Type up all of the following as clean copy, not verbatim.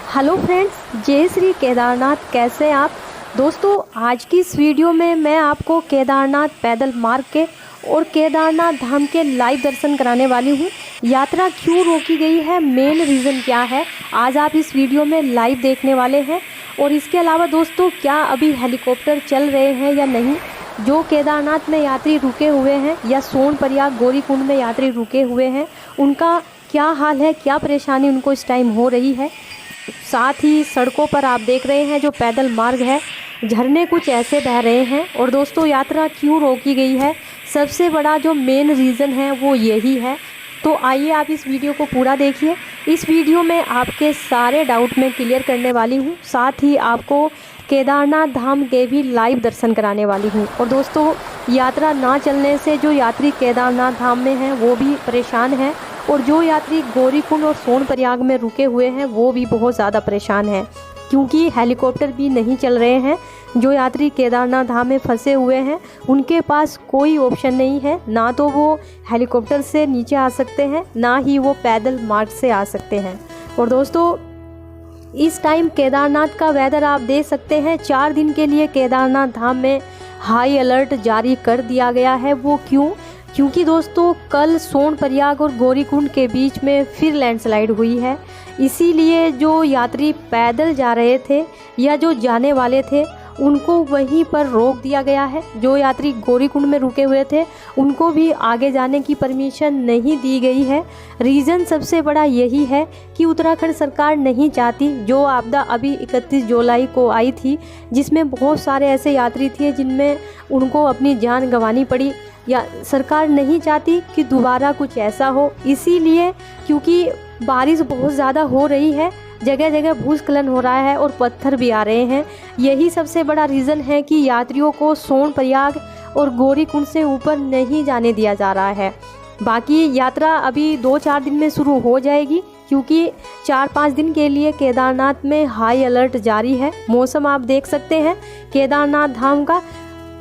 Hello friends, जय श्री केदारनाथ। कैसे हैं आप दोस्तों? आज की इस वीडियो में मैं आपको केदारनाथ पैदल मार्ग के और केदारनाथ धाम के लाइव दर्शन कराने वाली हूं। यात्रा क्यों रोकी गई है, मेन रीज़न क्या है, आज आप इस वीडियो में लाइव देखने वाले हैं। और इसके अलावा दोस्तों, क्या अभी हेलीकॉप्टर चल रहे हैं या नहीं, जो केदारनाथ में यात्री रुके हुए हैं या सोनप्रयाग गौरीकुंड में यात्री रुके हुए हैं, उनका क्या हाल है, क्या परेशानी उनको इस टाइम हो रही है। साथ ही सड़कों पर आप देख रहे हैं जो पैदल मार्ग है, झरने कुछ ऐसे बह रहे हैं। और दोस्तों, यात्रा क्यों रोकी गई है, सबसे बड़ा जो मेन रीज़न है वो यही है। तो आइए आप इस वीडियो को पूरा देखिए। इस वीडियो में आपके सारे डाउट मैं क्लियर करने वाली हूँ, साथ ही आपको केदारनाथ धाम के भी लाइव दर्शन कराने वाली हूँ। और दोस्तों, यात्रा ना चलने से जो यात्री केदारनाथ धाम में हैं वो भी परेशान हैं, और जो यात्री गौरीकुंड और सोनप्रयाग में रुके हुए हैं वो भी बहुत ज़्यादा परेशान हैं, क्योंकि हेलीकॉप्टर भी नहीं चल रहे हैं। जो यात्री केदारनाथ धाम में फंसे हुए हैं उनके पास कोई ऑप्शन नहीं है, ना तो वो हेलीकॉप्टर से नीचे आ सकते हैं, ना ही वो पैदल मार्ग से आ सकते हैं। और दोस्तों, इस टाइम केदारनाथ का वेदर आप देख सकते हैं, 4 दिन के लिए केदारनाथ धाम में हाई अलर्ट जारी कर दिया गया है। वो क्योंकि दोस्तों, कल सोनप्रयाग और गौरीकुंड के बीच में फिर लैंडस्लाइड हुई है। इसीलिए जो यात्री पैदल जा रहे थे या जो जाने वाले थे उनको वहीं पर रोक दिया गया है। जो यात्री गौरीकुंड में रुके हुए थे उनको भी आगे जाने की परमिशन नहीं दी गई है। रीज़न सबसे बड़ा यही है कि उत्तराखंड सरकार नहीं चाहती, जो आपदा अभी 31 जुलाई को आई थी, जिसमें बहुत सारे ऐसे यात्री थे जिनमें उनको अपनी जान गंवानी पड़ी, या सरकार नहीं चाहती कि दोबारा कुछ ऐसा हो। इसीलिए, क्योंकि बारिश बहुत ज़्यादा हो रही है, जगह जगह भूस्खलन हो रहा है और पत्थर भी आ रहे हैं, यही सबसे बड़ा रीज़न है कि यात्रियों को सोनप्रयाग और गौरीकुंड से ऊपर नहीं जाने दिया जा रहा है। बाकी यात्रा अभी 2-4 दिन में शुरू हो जाएगी, क्योंकि 4-5 दिन के लिए केदारनाथ में हाई अलर्ट जारी है। मौसम आप देख सकते हैं, केदारनाथ धाम का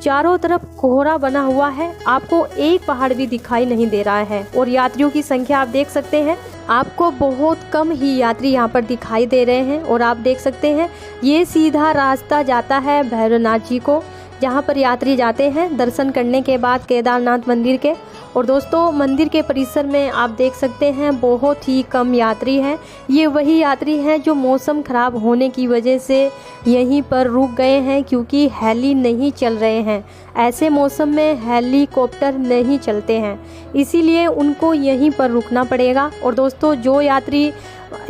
चारों तरफ कोहरा बना हुआ है, आपको एक पहाड़ भी दिखाई नहीं दे रहा है। और यात्रियों की संख्या आप देख सकते हैं, आपको बहुत कम ही यात्री यहाँ पर दिखाई दे रहे हैं। और आप देख सकते हैं, ये सीधा रास्ता जाता है भैरवनाथ जी को, जहाँ पर यात्री जाते हैं दर्शन करने के बाद केदारनाथ मंदिर के। और दोस्तों, मंदिर के परिसर में आप देख सकते हैं बहुत ही कम यात्री हैं। ये वही यात्री हैं जो मौसम ख़राब होने की वजह से यहीं पर रुक गए हैं, क्योंकि हेली नहीं चल रहे हैं। ऐसे मौसम में हेलीकॉप्टर नहीं चलते हैं, इसीलिए उनको यहीं पर रुकना पड़ेगा। और दोस्तों, जो यात्री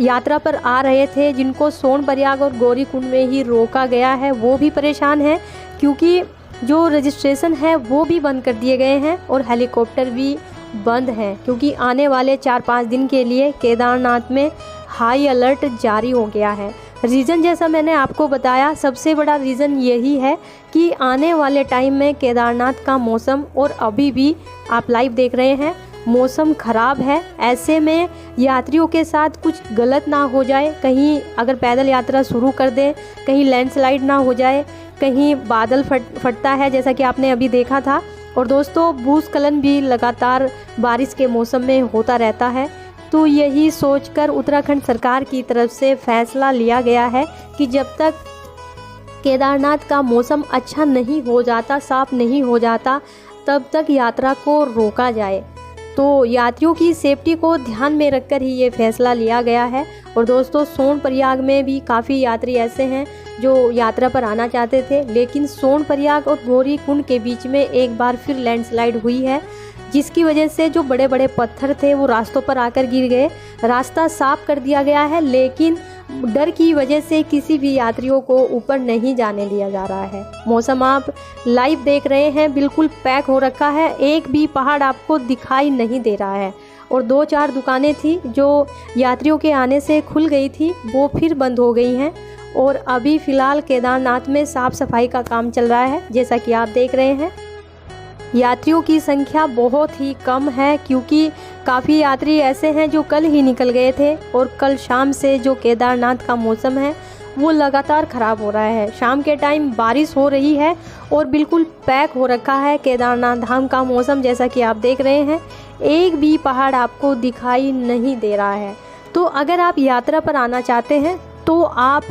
यात्रा पर आ रहे थे जिनको सोनप्रयाग और गौरीकुंड में ही रोका गया है वो भी परेशान हैं, क्योंकि जो रजिस्ट्रेशन है वो भी बंद कर दिए गए हैं और हेलीकॉप्टर भी बंद हैं, क्योंकि आने वाले 4-5 दिन के लिए केदारनाथ में हाई अलर्ट जारी हो गया है। रीज़न जैसा मैंने आपको बताया, सबसे बड़ा रीज़न यही है कि आने वाले टाइम में केदारनाथ का मौसम, और अभी भी आप लाइव देख रहे हैं, मौसम ख़राब है। ऐसे में यात्रियों के साथ कुछ गलत ना हो जाए, कहीं अगर पैदल यात्रा शुरू कर दें, कहीं लैंडस्लाइड ना हो जाए, कहीं बादल फटता है जैसा कि आपने अभी देखा था। और दोस्तों, भूस्खलन भी लगातार बारिश के मौसम में होता रहता है। तो यही सोचकर उत्तराखंड सरकार की तरफ से फैसला लिया गया है कि जब तक केदारनाथ का मौसम अच्छा नहीं हो जाता, साफ नहीं हो जाता, तब तक यात्रा को रोका जाए। तो यात्रियों की सेफ्टी को ध्यान में रखकर ही ये फैसला लिया गया है। और दोस्तों, सोनप्रयाग में भी काफ़ी यात्री ऐसे हैं जो यात्रा पर आना चाहते थे, लेकिन सोनप्रयाग और गौरीकुंड के बीच में एक बार फिर लैंडस्लाइड हुई है, जिसकी वजह से जो बड़े बड़े पत्थर थे वो रास्तों पर आकर गिर गए। रास्ता साफ कर दिया गया है, लेकिन डर की वजह से किसी भी यात्रियों को ऊपर नहीं जाने दिया जा रहा है। मौसम आप लाइव देख रहे हैं, बिल्कुल पैक हो रखा है, एक भी पहाड़ आपको दिखाई नहीं दे रहा है। और 2-4 दुकानें थी जो यात्रियों के आने से खुल गई थी, वो फिर बंद हो गई हैं। और अभी फ़िलहाल केदारनाथ में साफ़ सफाई का काम चल रहा है, जैसा कि आप देख रहे हैं। यात्रियों की संख्या बहुत ही कम है, क्योंकि काफ़ी यात्री ऐसे हैं जो कल ही निकल गए थे, और कल शाम से जो केदारनाथ का मौसम है वो लगातार ख़राब हो रहा है। शाम के टाइम बारिश हो रही है और बिल्कुल पैक हो रखा है केदारनाथ धाम का मौसम, जैसा कि आप देख रहे हैं। एक भी पहाड़ आपको दिखाई नहीं दे रहा है। तो अगर आप यात्रा पर आना चाहते हैं तो आप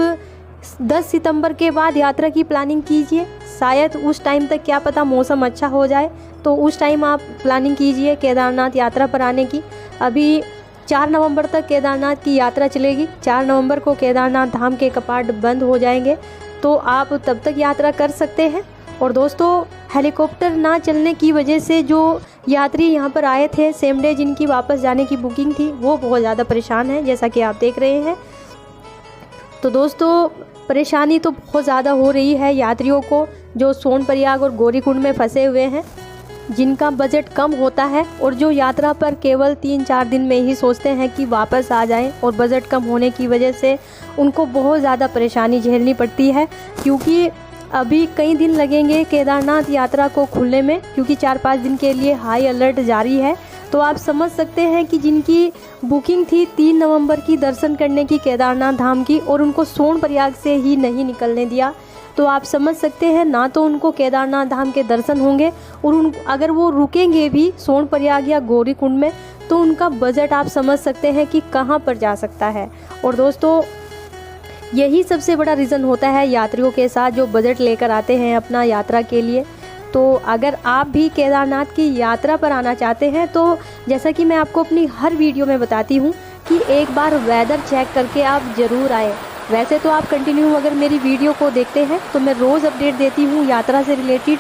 10 सितंबर के बाद यात्रा की प्लानिंग कीजिए। शायद उस टाइम तक क्या पता मौसम अच्छा हो जाए, तो उस टाइम आप प्लानिंग कीजिए केदारनाथ यात्रा पर आने की। अभी 4 नवंबर तक केदारनाथ की यात्रा चलेगी। 4 नवंबर को केदारनाथ धाम के कपाट बंद हो जाएंगे, तो आप तब तक यात्रा कर सकते हैं। और दोस्तों, हेलीकॉप्टर ना चलने की वजह से जो यात्री यहाँ पर आए थे सेम डे जिनकी वापस जाने की बुकिंग थी, वो बहुत ज़्यादा परेशान हैं, जैसा कि आप देख रहे हैं। तो दोस्तों, परेशानी तो बहुत ज़्यादा हो रही है यात्रियों को जो सोनप्रयाग और गौरीकुंड में फंसे हुए हैं, जिनका बजट कम होता है और जो यात्रा पर केवल 3-4 दिन में ही सोचते हैं कि वापस आ जाएं, और बजट कम होने की वजह से उनको बहुत ज़्यादा परेशानी झेलनी पड़ती है। क्योंकि अभी कई दिन लगेंगे केदारनाथ यात्रा को खुलने में, क्योंकि 4-5 दिन के लिए हाई अलर्ट जारी है। तो आप समझ सकते हैं कि जिनकी बुकिंग थी 3 नवंबर की दर्शन करने की केदारनाथ धाम की, और उनको सोनप्रयाग से ही नहीं निकलने दिया, तो आप समझ सकते हैं ना तो उनको केदारनाथ धाम के दर्शन होंगे, और अगर वो रुकेंगे भी सोनप्रयाग या गौरीकुंड में, तो उनका बजट आप समझ सकते हैं कि कहाँ पर जा सकता है। और दोस्तों, यही सबसे बड़ा रीज़न होता है यात्रियों के साथ जो बजट लेकर आते हैं अपना यात्रा के लिए। तो अगर आप भी केदारनाथ की यात्रा पर आना चाहते हैं, तो जैसा कि मैं आपको अपनी हर वीडियो में बताती हूँ कि एक बार वेदर चेक करके आप ज़रूर आए। वैसे तो आप कंटिन्यू अगर मेरी वीडियो को देखते हैं तो मैं रोज़ अपडेट देती हूँ यात्रा से रिलेटेड।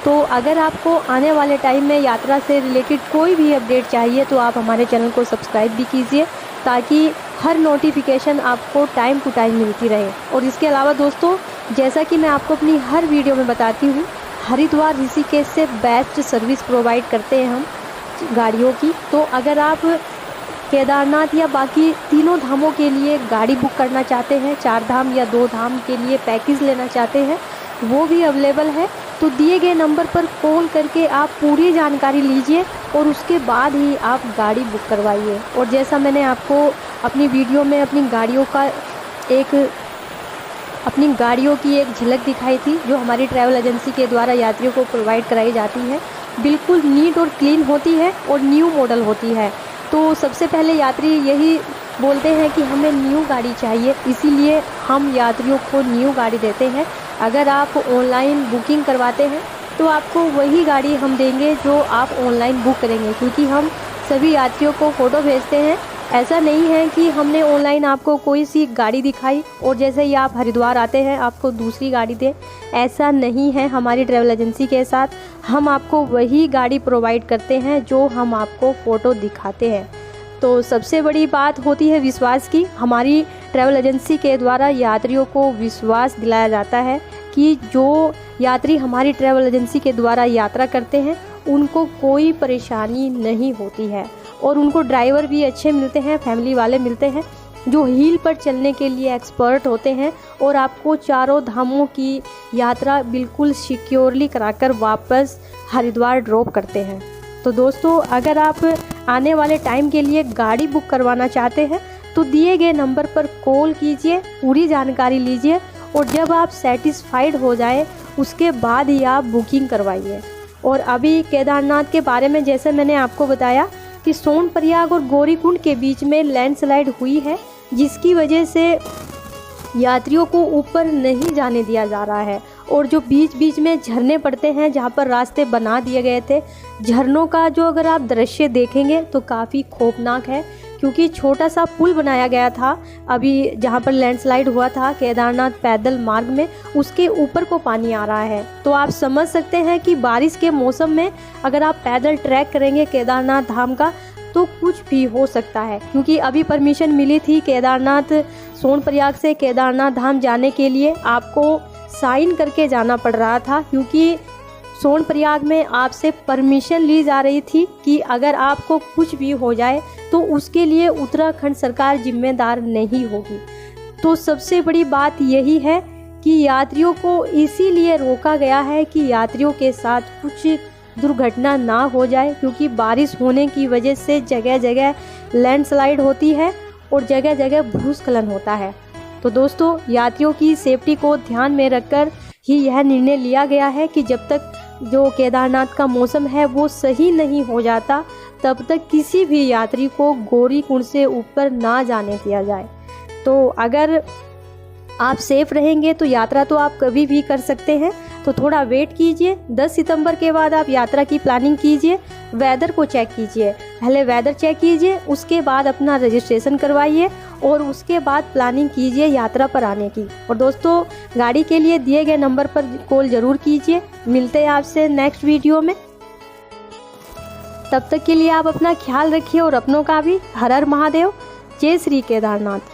तो अगर आपको आने वाले टाइम में यात्रा से रिलेटेड कोई भी अपडेट चाहिए, तो आप हमारे चैनल को सब्सक्राइब भी कीजिए, ताकि हर नोटिफिकेशन आपको टाइम टू टाइम मिलती रहे। और इसके अलावा दोस्तों, जैसा कि मैं आपको अपनी हर वीडियो में बताती हूँ, हरिद्वार ऋषिकेश से बेस्ट सर्विस प्रोवाइड करते हैं हम गाड़ियों की। तो अगर आप केदारनाथ या बाकी तीनों धामों के लिए गाड़ी बुक करना चाहते हैं, 4 धाम या 2 धाम के लिए पैकेज लेना चाहते हैं, वो भी अवेलेबल है। तो दिए गए नंबर पर कॉल करके आप पूरी जानकारी लीजिए और उसके बाद ही आप गाड़ी बुक करवाइए। और जैसा मैंने आपको अपनी वीडियो में अपनी गाड़ियों की एक झलक दिखाई थी, जो हमारी ट्रैवल एजेंसी के द्वारा यात्रियों को प्रोवाइड कराई जाती है, बिल्कुल नीट और क्लीन होती है और न्यू मॉडल होती है। तो सबसे पहले यात्री यही बोलते हैं कि हमें न्यू गाड़ी चाहिए, इसीलिए हम यात्रियों को न्यू गाड़ी देते हैं। अगर आप ऑनलाइन बुकिंग करवाते हैं तो आपको वही गाड़ी हम देंगे जो आप ऑनलाइन बुक करेंगे, क्योंकि हम सभी यात्रियों को फ़ोटो भेजते हैं। ऐसा नहीं है कि हमने ऑनलाइन आपको कोई सी गाड़ी दिखाई और जैसे ही आप हरिद्वार आते हैं आपको दूसरी गाड़ी दे, ऐसा नहीं है। हमारी ट्रैवल एजेंसी के साथ हम आपको वही गाड़ी प्रोवाइड करते हैं जो हम आपको फ़ोटो दिखाते हैं। तो सबसे बड़ी बात होती है विश्वास की। हमारी ट्रैवल एजेंसी के द्वारा यात्रियों को विश्वास दिलाया जाता है कि जो यात्री हमारी ट्रैवल एजेंसी के द्वारा यात्रा करते हैं उनको कोई परेशानी नहीं होती है, और उनको ड्राइवर भी अच्छे मिलते हैं, फैमिली वाले मिलते हैं जो हील पर चलने के लिए एक्सपर्ट होते हैं, और आपको चारों धामों की यात्रा बिल्कुल सिक्योरली कराकर वापस हरिद्वार ड्रॉप करते हैं। तो दोस्तों, अगर आप आने वाले टाइम के लिए गाड़ी बुक करवाना चाहते हैं तो दिए गए नंबर पर कॉल कीजिए, पूरी जानकारी लीजिए, और जब आप सेटिस्फाइड हो जाए उसके बाद ही आप बुकिंग करवाइए। और अभी केदारनाथ के बारे में जैसे मैंने आपको बताया कि सोनप्रयाग और गौरीकुंड के बीच में लैंडस्लाइड हुई है, जिसकी वजह से यात्रियों को ऊपर नहीं जाने दिया जा रहा है, और जो बीच बीच में झरने पड़ते हैं जहाँ पर रास्ते बना दिए गए थे, झरनों का जो अगर आप दृश्य देखेंगे तो काफ़ी खौफनाक है, क्योंकि छोटा सा पुल बनाया गया था अभी जहाँ पर लैंडस्लाइड हुआ था केदारनाथ पैदल मार्ग में, उसके ऊपर को पानी आ रहा है। तो आप समझ सकते हैं कि बारिश के मौसम में अगर आप पैदल ट्रैक करेंगे केदारनाथ धाम का तो कुछ भी हो सकता है। क्योंकि अभी परमिशन मिली थी केदारनाथ सोनप्रयाग से केदारनाथ धाम जाने के लिए, आपको साइन करके जाना पड़ रहा था, क्योंकि सोनप्रयाग में आपसे परमिशन ली जा रही थी कि अगर आपको कुछ भी हो जाए तो उसके लिए उत्तराखंड सरकार जिम्मेदार नहीं होगी। तो सबसे बड़ी बात यही है कि यात्रियों को इसीलिए रोका गया है कि यात्रियों के साथ कुछ दुर्घटना ना हो जाए, क्योंकि बारिश होने की वजह से जगह जगह लैंडस्लाइड होती है और जगह जगह भूस्खलन होता है। तो दोस्तों, यात्रियों की सेफ्टी को ध्यान में रखकर ही यह निर्णय लिया गया है कि जब तक जो केदारनाथ का मौसम है वो सही नहीं हो जाता, तब तक किसी भी यात्री को गौरीकुंड से ऊपर ना जाने दिया जाए। तो अगर आप सेफ रहेंगे तो यात्रा तो आप कभी भी कर सकते हैं। तो थोड़ा वेट कीजिए, 10 सितंबर के बाद आप यात्रा की प्लानिंग कीजिए। वेदर को चेक कीजिए, पहले वेदर चेक कीजिए, उसके बाद अपना रजिस्ट्रेशन करवाइए और उसके बाद प्लानिंग कीजिए यात्रा पर आने की। और दोस्तों, गाड़ी के लिए दिए गए नंबर पर कॉल ज़रूर कीजिए। मिलते हैं आपसे नेक्स्ट वीडियो में। तब तक के लिए आप अपना ख्याल रखिए और अपनों का भी। हर हर महादेव। जय श्री केदारनाथ।